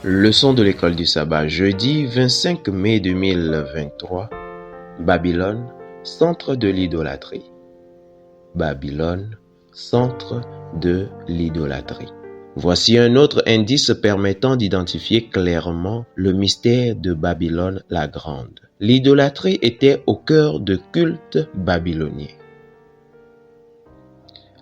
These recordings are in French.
Leçon de l'école du sabbat, jeudi 25 mai 2023, Babylone, centre de l'idolâtrie. Babylone, centre de l'idolâtrie. Voici un autre indice permettant d'identifier clairement le mystère de Babylone la Grande. L'idolâtrie était au cœur de cultes babyloniens.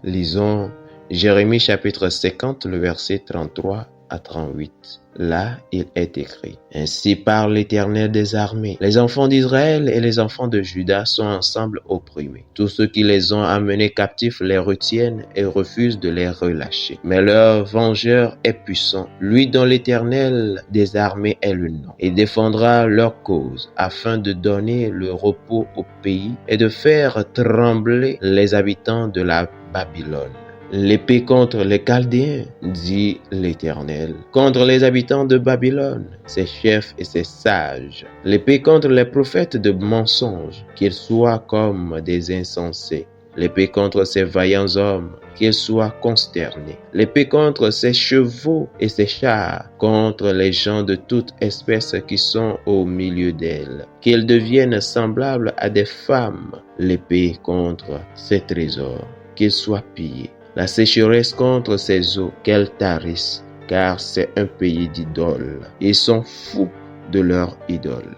Lisons Jérémie chapitre 50, le verset 33 à 38. Là, il est écrit: Ainsi parle l'Éternel des armées. Les enfants d'Israël et les enfants de Juda sont ensemble opprimés. Tous ceux qui les ont amenés captifs les retiennent et refusent de les relâcher. Mais leur vengeur est puissant, lui dont l'Éternel des armées est le nom. Il défendra leur cause afin de donner le repos au pays et de faire trembler les habitants de la Babylone. L'épée contre les Chaldéens, dit l'Éternel, contre les habitants de Babylone, ses chefs et ses sages. L'épée contre les prophètes de mensonges, qu'ils soient comme des insensés. L'épée contre ces vaillants hommes, qu'ils soient consternés. L'épée contre ces chevaux et ces chars, contre les gens de toute espèce qui sont au milieu d'elles, qu'ils deviennent semblables à des femmes. L'épée contre ces trésors, qu'ils soient pillés. La sécheresse contre ces eaux, qu'elles tarissent, car c'est un pays d'idoles. Ils sont fous de leur idole.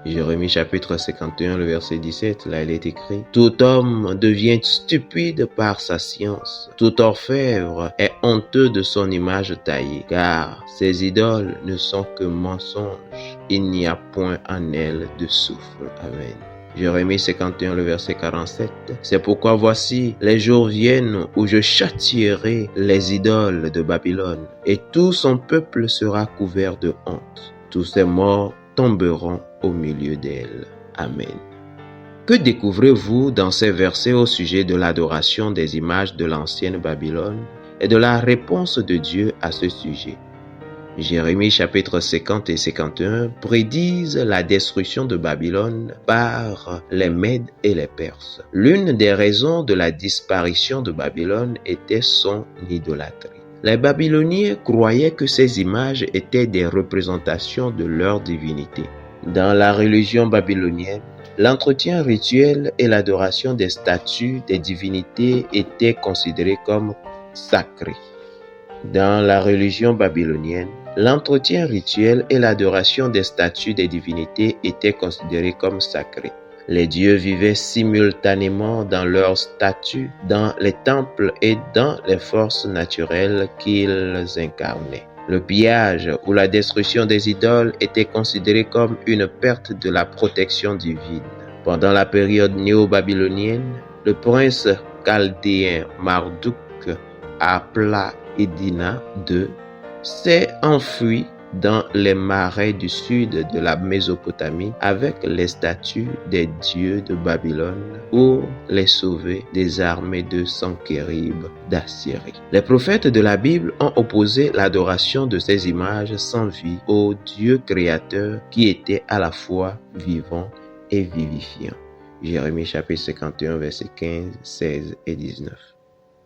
Jérémie chapitre 51, le verset 17, là il est écrit: Tout homme devient stupide par sa science. Tout orfèvre est honteux de son image taillée, car ces idoles ne sont que mensonges. Il n'y a point en elles de souffle. Amen. Jérémie 51, le verset 47. C'est pourquoi voici, les jours viennent où je châtierai les idoles de Babylone, et tout son peuple sera couvert de honte. Tous ces morts tomberont au milieu d'elle. Amen. Que découvrez-vous dans ces versets au sujet de l'adoration des images de l'ancienne Babylone et de la réponse de Dieu à ce sujet? Jérémie chapitre 50 et 51 prédisent la destruction de Babylone par les Mèdes et les Perses. L'une des raisons de la disparition de Babylone était son idolâtrie. Les Babyloniens croyaient que ces images étaient des représentations de leur divinité. Dans la religion babylonienne, l'entretien rituel et l'adoration des statues des divinités étaient considérés comme sacrés. Dans la religion babylonienne, l'entretien rituel et l'adoration des statues des divinités étaient considérés comme sacrés. Les dieux vivaient simultanément dans leurs statues, dans les temples et dans les forces naturelles qu'ils incarnaient. Le pillage ou la destruction des idoles était considéré comme une perte de la protection divine. Pendant la période néo-babylonienne, le prince chaldéen Marduk appela Edina II s'est enfui dans les marais du sud de la Mésopotamie avec les statues des dieux de Babylone pour les sauver des armées de Sanchérib d'Assyrie. Les prophètes de la Bible ont opposé l'adoration de ces images sans vie au Dieu créateur qui était à la fois vivant et vivifiant. Jérémie chapitre 51, versets 15, 16 et 19.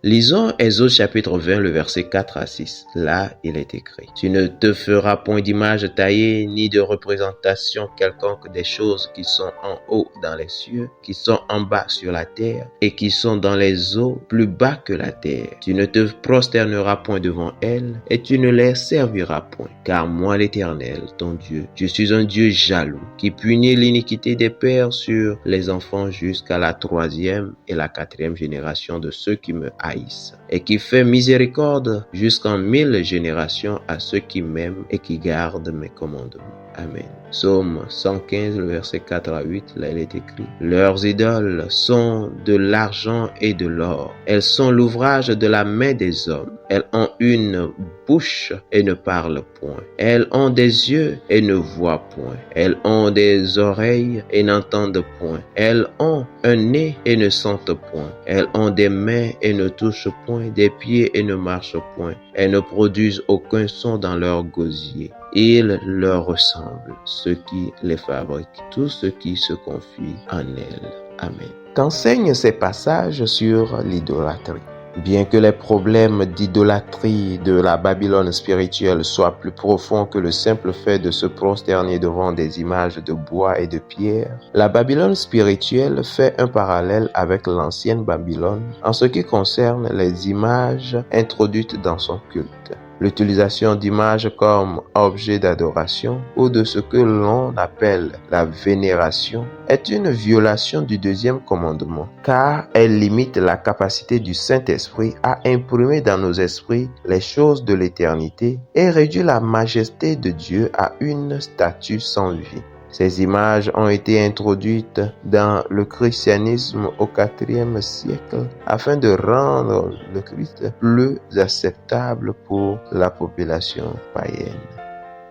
Lisons Exode chapitre 20, le verset 4 à 6. Là, il est écrit: Tu ne te feras point d'image taillée, ni de représentation quelconque des choses qui sont en haut dans les cieux, qui sont en bas sur la terre, et qui sont dans les eaux plus bas que la terre. Tu ne te prosterneras point devant elles, et tu ne les serviras point. Car moi, l'Éternel, ton Dieu, je suis un Dieu jaloux, qui punit l'iniquité des pères sur les enfants jusqu'à la 3e et la 4e génération de ceux qui me haïssent, et qui fait miséricorde jusqu'en 1000 générations à ceux qui m'aiment et qui gardent mes commandements. Amen. Psaume 115, le verset 4 à 8, là il est écrit: Leurs idoles sont de l'argent et de l'or. Elles sont l'ouvrage de la main des hommes. Elles ont une bouche et ne parlent point. Elles ont des yeux et ne voient point. Elles ont des oreilles et n'entendent point. Elles ont un nez et ne sentent point. Elles ont des mains et ne touchent point, des pieds et ne marchent point. Elles ne produisent aucun son dans leur gosier. Ils leur ressemblent, ceux qui les fabriquent, tous ceux qui se confient en elles. Amen. Qu'enseignent ces passages sur l'idolâtrie? Bien que les problèmes d'idolâtrie de la Babylone spirituelle soient plus profonds que le simple fait de se prosterner devant des images de bois et de pierre, la Babylone spirituelle fait un parallèle avec l'ancienne Babylone en ce qui concerne les images introduites dans son culte. L'utilisation d'images comme objet d'adoration ou de ce que l'on appelle la vénération est une violation du deuxième commandement, car elle limite la capacité du Saint-Esprit à imprimer dans nos esprits les choses de l'éternité et réduit la majesté de Dieu à une statue sans vie. Ces images ont été introduites dans le christianisme au IVe siècle afin de rendre le Christ plus acceptable pour la population païenne.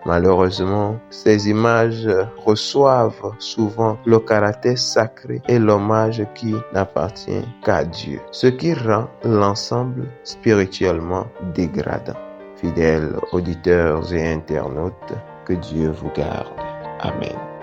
Malheureusement, ces images reçoivent souvent le caractère sacré et l'hommage qui n'appartient qu'à Dieu, ce qui rend l'ensemble spirituellement dégradant. Fidèles auditeurs et internautes, que Dieu vous garde. Amen.